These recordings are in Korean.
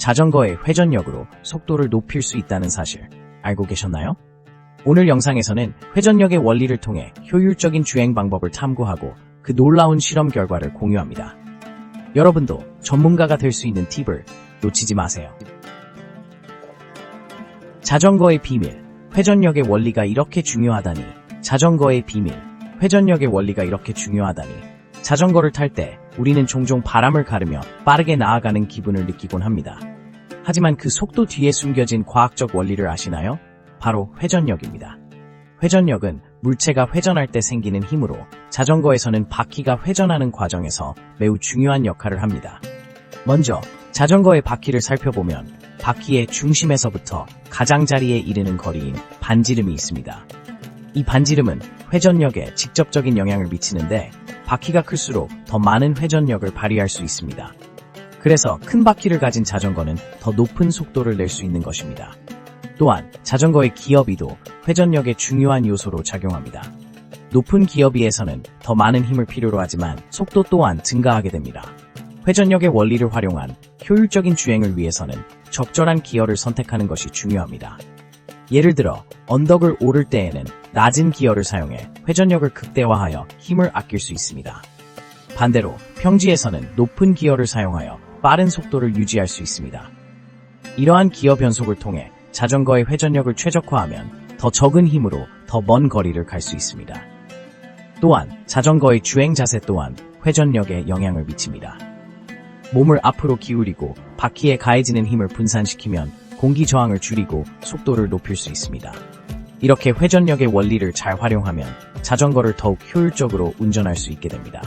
자전거의 회전력으로 속도를 높일 수 있다는 사실 알고 계셨나요? 오늘 영상에서는 회전력의 원리를 통해 효율적인 주행 방법을 탐구하고 그 놀라운 실험 결과를 공유합니다. 여러분도 전문가가 될 수 있는 팁을 놓치지 마세요. 자전거의 비밀, 회전력의 원리가 이렇게 중요하다니. 자전거의 비밀, 회전력의 원리가 이렇게 중요하다니. 자전거를 탈 때 우리는 종종 바람을 가르며 빠르게 나아가는 기분을 느끼곤 합니다. 하지만 그 속도 뒤에 숨겨진 과학적 원리를 아시나요? 바로 회전력입니다. 회전력은 물체가 회전할 때 생기는 힘으로 자전거에서는 바퀴가 회전하는 과정에서 매우 중요한 역할을 합니다. 먼저 자전거의 바퀴를 살펴보면 바퀴의 중심에서부터 가장자리에 이르는 거리인 반지름이 있습니다. 이 반지름은 회전력에 직접적인 영향을 미치는데 바퀴가 클수록 더 많은 회전력을 발휘할 수 있습니다. 그래서 큰 바퀴를 가진 자전거는 더 높은 속도를 낼 수 있는 것입니다. 또한 자전거의 기어비도 회전력의 중요한 요소로 작용합니다. 높은 기어비에서는 더 많은 힘을 필요로 하지만 속도 또한 증가하게 됩니다. 회전력의 원리를 활용한 효율적인 주행을 위해서는 적절한 기어를 선택하는 것이 중요합니다. 예를 들어 언덕을 오를 때에는 낮은 기어를 사용해 회전력을 극대화하여 힘을 아낄 수 있습니다. 반대로 평지에서는 높은 기어를 사용하여 빠른 속도를 유지할 수 있습니다. 이러한 기어 변속을 통해 자전거의 회전력을 최적화하면 더 적은 힘으로 더 먼 거리를 갈 수 있습니다. 또한 자전거의 주행 자세 또한 회전력에 영향을 미칩니다. 몸을 앞으로 기울이고 바퀴에 가해지는 힘을 분산시키면 공기 저항을 줄이고 속도를 높일 수 있습니다. 이렇게 회전력의 원리를 잘 활용하면 자전거를 더욱 효율적으로 운전할 수 있게 됩니다.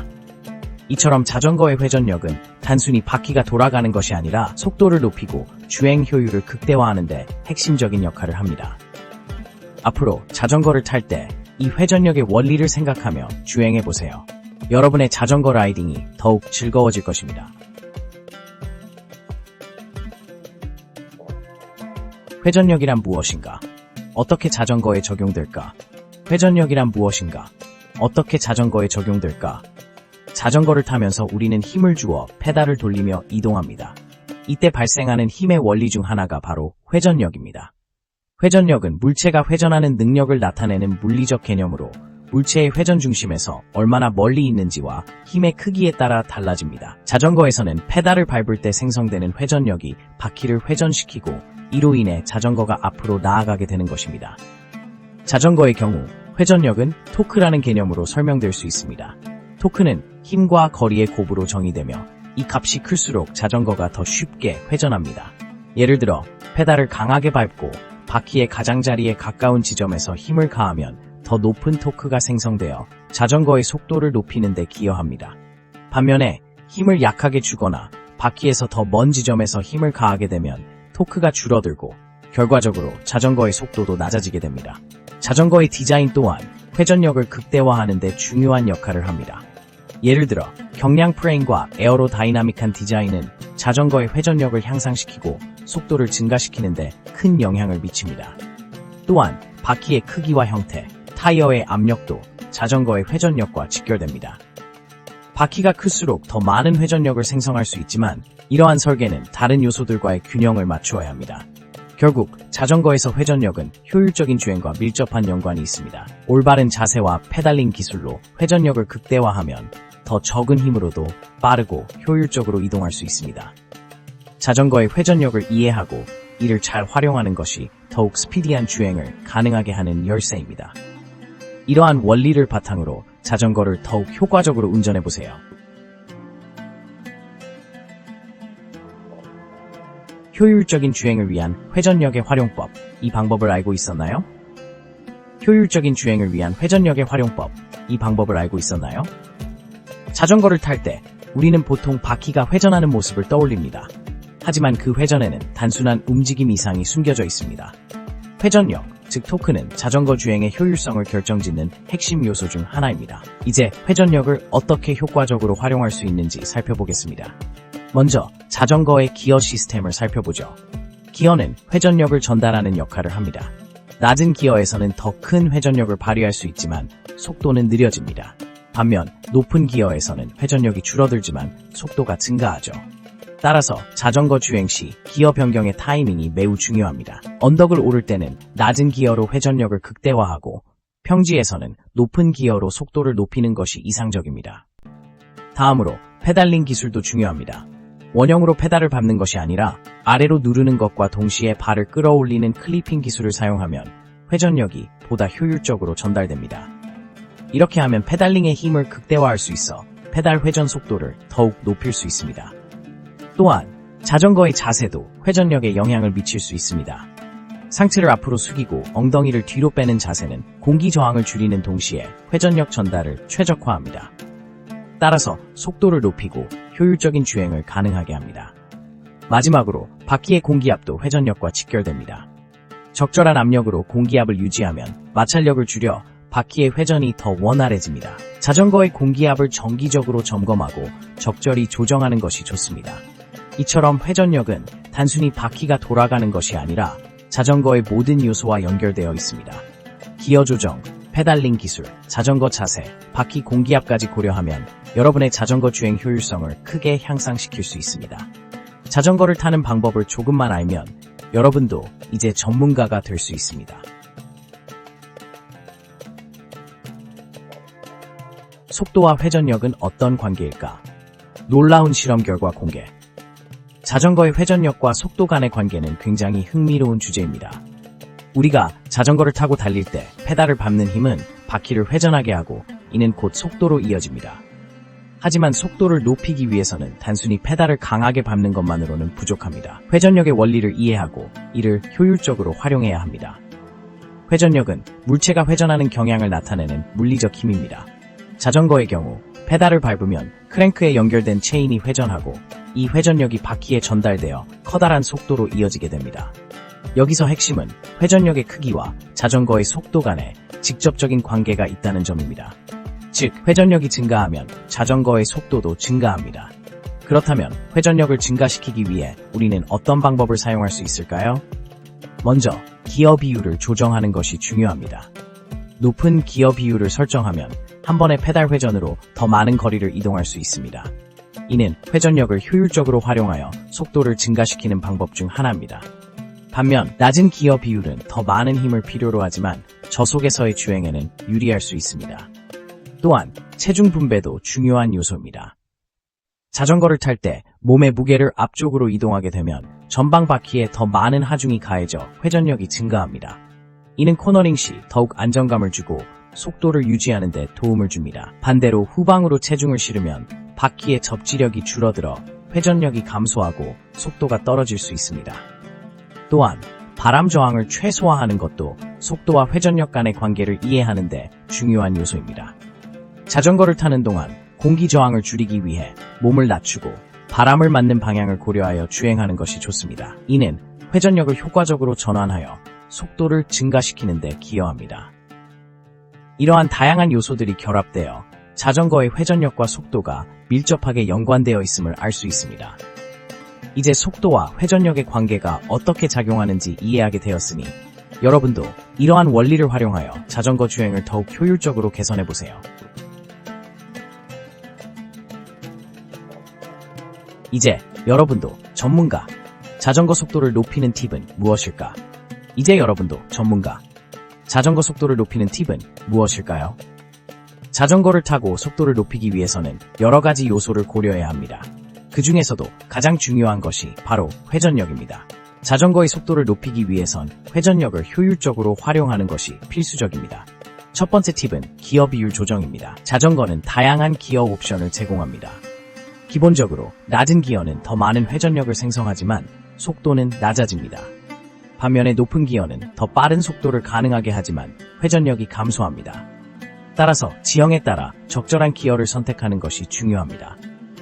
이처럼 자전거의 회전력은 단순히 바퀴가 돌아가는 것이 아니라 속도를 높이고 주행 효율을 극대화하는 데 핵심적인 역할을 합니다. 앞으로 자전거를 탈 때 이 회전력의 원리를 생각하며 주행해보세요. 여러분의 자전거 라이딩이 더욱 즐거워질 것입니다. 회전력이란 무엇인가? 어떻게 자전거에 적용될까? 회전력이란 무엇인가? 어떻게 자전거에 적용될까? 자전거를 타면서 우리는 힘을 주어 페달을 돌리며 이동합니다. 이때 발생하는 힘의 원리 중 하나가 바로 회전력입니다. 회전력은 물체가 회전하는 능력을 나타내는 물리적 개념으로 물체의 회전 중심에서 얼마나 멀리 있는지와 힘의 크기에 따라 달라집니다. 자전거에서는 페달을 밟을 때 생성되는 회전력이 바퀴를 회전시키고 이로 인해 자전거가 앞으로 나아가게 되는 것입니다. 자전거의 경우 회전력은 토크라는 개념으로 설명될 수 있습니다. 토크는 힘과 거리의 곱으로 정의되며 이 값이 클수록 자전거가 더 쉽게 회전합니다. 예를 들어 페달을 강하게 밟고 바퀴의 가장자리에 가까운 지점에서 힘을 가하면 더 높은 토크가 생성되어 자전거의 속도를 높이는 데 기여합니다. 반면에 힘을 약하게 주거나 바퀴에서 더 먼 지점에서 힘을 가하게 되면 토크가 줄어들고 결과적으로 자전거의 속도도 낮아지게 됩니다. 자전거의 디자인 또한 회전력을 극대화하는 데 중요한 역할을 합니다. 예를 들어 경량 프레임과 에어로다이나믹한 디자인은 자전거의 회전력을 향상시키고 속도를 증가시키는 데 큰 영향을 미칩니다. 또한 바퀴의 크기와 형태, 타이어의 압력도 자전거의 회전력과 직결됩니다. 바퀴가 클수록 더 많은 회전력을 생성할 수 있지만 이러한 설계는 다른 요소들과의 균형을 맞추어야 합니다. 결국 자전거에서 회전력은 효율적인 주행과 밀접한 연관이 있습니다. 올바른 자세와 페달링 기술로 회전력을 극대화하면 더 적은 힘으로도 빠르고 효율적으로 이동할 수 있습니다. 자전거의 회전력을 이해하고 이를 잘 활용하는 것이 더욱 스피디한 주행을 가능하게 하는 열쇠입니다. 이러한 원리를 바탕으로 자전거를 더욱 효과적으로 운전해보세요. 효율적인 주행을 위한 회전력의 활용법, 이 방법을 알고 있었나요? 효율적인 주행을 위한 회전력의 활용법, 이 방법을 알고 있었나요? 자전거를 탈 때 우리는 보통 바퀴가 회전하는 모습을 떠올립니다. 하지만 그 회전에는 단순한 움직임 이상이 숨겨져 있습니다. 회전력, 즉 토크는 자전거 주행의 효율성을 결정짓는 핵심 요소 중 하나입니다. 이제 회전력을 어떻게 효과적으로 활용할 수 있는지 살펴보겠습니다. 먼저 자전거의 기어 시스템을 살펴보죠. 기어는 회전력을 전달하는 역할을 합니다. 낮은 기어에서는 더 큰 회전력을 발휘할 수 있지만 속도는 느려집니다. 반면 높은 기어에서는 회전력이 줄어들지만 속도가 증가하죠. 따라서 자전거 주행 시 기어 변경의 타이밍이 매우 중요합니다. 언덕을 오를 때는 낮은 기어로 회전력을 극대화하고 평지에서는 높은 기어로 속도를 높이는 것이 이상적입니다. 다음으로 페달링 기술도 중요합니다. 원형으로 페달을 밟는 것이 아니라 아래로 누르는 것과 동시에 발을 끌어올리는 클리핑 기술을 사용하면 회전력이 보다 효율적으로 전달됩니다. 이렇게 하면 페달링의 힘을 극대화할 수 있어 페달 회전 속도를 더욱 높일 수 있습니다. 또한 자전거의 자세도 회전력에 영향을 미칠 수 있습니다. 상체를 앞으로 숙이고 엉덩이를 뒤로 빼는 자세는 공기 저항을 줄이는 동시에 회전력 전달을 최적화합니다. 따라서 속도를 높이고 효율적인 주행을 가능하게 합니다. 마지막으로 바퀴의 공기압도 회전력과 직결됩니다. 적절한 압력으로 공기압을 유지하면 마찰력을 줄여 바퀴의 회전이 더 원활해집니다. 자전거의 공기압을 정기적으로 점검하고 적절히 조정하는 것이 좋습니다. 이처럼 회전력은 단순히 바퀴가 돌아가는 것이 아니라 자전거의 모든 요소와 연결되어 있습니다. 기어 조정, 페달링 기술, 자전거 자세, 바퀴 공기압까지 고려하면 여러분의 자전거 주행 효율성을 크게 향상시킬 수 있습니다. 자전거를 타는 방법을 조금만 알면 여러분도 이제 전문가가 될 수 있습니다. 속도와 회전력은 어떤 관계일까? 놀라운 실험 결과 공개. 자전거의 회전력과 속도 간의 관계는 굉장히 흥미로운 주제입니다. 우리가 자전거를 타고 달릴 때 페달을 밟는 힘은 바퀴를 회전하게 하고 이는 곧 속도로 이어집니다. 하지만 속도를 높이기 위해서는 단순히 페달을 강하게 밟는 것만으로는 부족합니다. 회전력의 원리를 이해하고 이를 효율적으로 활용해야 합니다. 회전력은 물체가 회전하는 경향을 나타내는 물리적 힘입니다. 자전거의 경우 페달을 밟으면 크랭크에 연결된 체인이 회전하고 이 회전력이 바퀴에 전달되어 커다란 속도로 이어지게 됩니다. 여기서 핵심은 회전력의 크기와 자전거의 속도 간에 직접적인 관계가 있다는 점입니다. 즉, 회전력이 증가하면 자전거의 속도도 증가합니다. 그렇다면 회전력을 증가시키기 위해 우리는 어떤 방법을 사용할 수 있을까요? 먼저, 기어 비율을 조정하는 것이 중요합니다. 높은 기어 비율을 설정하면 한 번의 페달 회전으로 더 많은 거리를 이동할 수 있습니다. 이는 회전력을 효율적으로 활용하여 속도를 증가시키는 방법 중 하나입니다. 반면 낮은 기어 비율은 더 많은 힘을 필요로 하지만 저속에서의 주행에는 유리할 수 있습니다. 또한 체중 분배도 중요한 요소입니다. 자전거를 탈 때 몸의 무게를 앞쪽으로 이동하게 되면 전방 바퀴에 더 많은 하중이 가해져 회전력이 증가합니다. 이는 코너링 시 더욱 안정감을 주고 속도를 유지하는 데 도움을 줍니다. 반대로 후방으로 체중을 실으면 바퀴의 접지력이 줄어들어 회전력이 감소하고 속도가 떨어질 수 있습니다. 또한 바람 저항을 최소화하는 것도 속도와 회전력 간의 관계를 이해하는 데 중요한 요소입니다. 자전거를 타는 동안 공기 저항을 줄이기 위해 몸을 낮추고 바람을 맞는 방향을 고려하여 주행하는 것이 좋습니다. 이는 회전력을 효과적으로 전환하여 속도를 증가시키는 데 기여합니다. 이러한 다양한 요소들이 결합되어 자전거의 회전력과 속도가 밀접하게 연관되어 있음을 알 수 있습니다. 이제 속도와 회전력의 관계가 어떻게 작용하는지 이해하게 되었으니 여러분도 이러한 원리를 활용하여 자전거 주행을 더욱 효율적으로 개선해보세요. 이제 여러분도 전문가. 자전거 속도를 높이는 팁은 무엇일까? 이제 여러분도 전문가. 자전거 속도를 높이는 팁은 무엇일까요? 자전거를 타고 속도를 높이기 위해서는 여러 가지 요소를 고려해야 합니다. 그 중에서도 가장 중요한 것이 바로 회전력입니다. 자전거의 속도를 높이기 위해선 회전력을 효율적으로 활용하는 것이 필수적입니다. 첫 번째 팁은 기어 비율 조정입니다. 자전거는 다양한 기어 옵션을 제공합니다. 기본적으로 낮은 기어는 더 많은 회전력을 생성하지만 속도는 낮아집니다. 반면에 높은 기어는 더 빠른 속도를 가능하게 하지만 회전력이 감소합니다. 따라서 지형에 따라 적절한 기어를 선택하는 것이 중요합니다.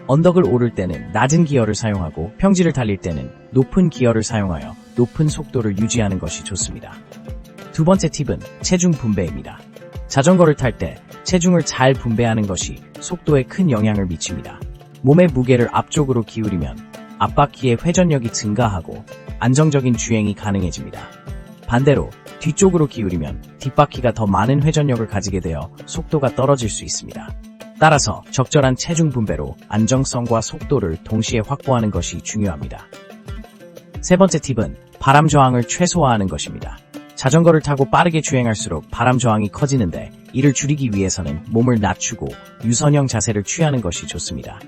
언덕을 오를 때는 낮은 기어를 사용하고 평지를 달릴 때는 높은 기어를 사용하여 높은 속도를 유지하는 것이 좋습니다. 두 번째 팁은 체중 분배입니다. 자전거를 탈 때 체중을 잘 분배하는 것이 속도에 큰 영향을 미칩니다. 몸의 무게를 앞쪽으로 기울이면 앞바퀴의 회전력이 증가하고 안정적인 주행이 가능해집니다. 반대로 뒤쪽으로 기울이면 뒷바퀴가 더 많은 회전력을 가지게 되어 속도가 떨어질 수 있습니다. 따라서 적절한 체중 분배로 안정성과 속도를 동시에 확보하는 것이 중요합니다. 세 번째 팁은 바람 저항을 최소화하는 것입니다. 자전거를 타고 빠르게 주행할수록 바람 저항이 커지는데 이를 줄이기 위해서는 몸을 낮추고 유선형 자세를 취하는 것이 좋습니다.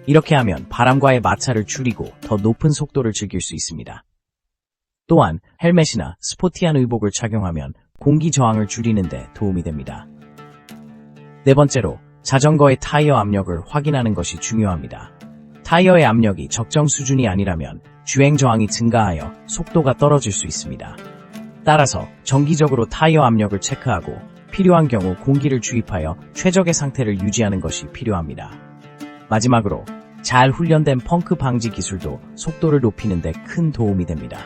이렇게 하면 바람과의 마찰을 줄이고 더 높은 속도를 즐길 수 있습니다. 또한 헬멧이나 스포티한 의복을 착용하면 공기 저항을 줄이는 데 도움이 됩니다. 네 번째로 자전거의 타이어 압력을 확인하는 것이 중요합니다. 타이어의 압력이 적정 수준이 아니라면 주행 저항이 증가하여 속도가 떨어질 수 있습니다. 따라서 정기적으로 타이어 압력을 체크하고 필요한 경우 공기를 주입하여 최적의 상태를 유지하는 것이 필요합니다. 마지막으로 잘 훈련된 펑크 방지 기술도 속도를 높이는 데 큰 도움이 됩니다.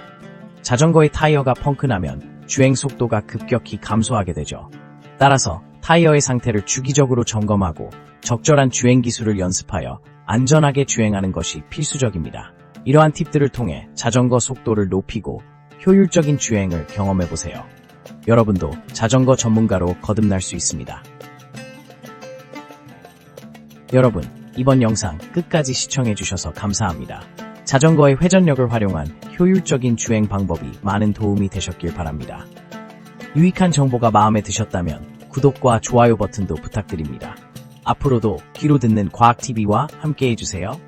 자전거의 타이어가 펑크나면 주행 속도가 급격히 감소하게 되죠. 따라서 타이어의 상태를 주기적으로 점검하고 적절한 주행 기술을 연습하여 안전하게 주행하는 것이 필수적입니다. 이러한 팁들을 통해 자전거 속도를 높이고 효율적인 주행을 경험해보세요. 여러분도 자전거 전문가로 거듭날 수 있습니다. 여러분, 이번 영상 끝까지 시청해주셔서 감사합니다. 자전거의 회전력을 활용한 효율적인 주행 방법이 많은 도움이 되셨길 바랍니다. 유익한 정보가 마음에 드셨다면 구독과 좋아요 버튼도 부탁드립니다. 앞으로도 귀로 듣는 과학TV와 함께해주세요.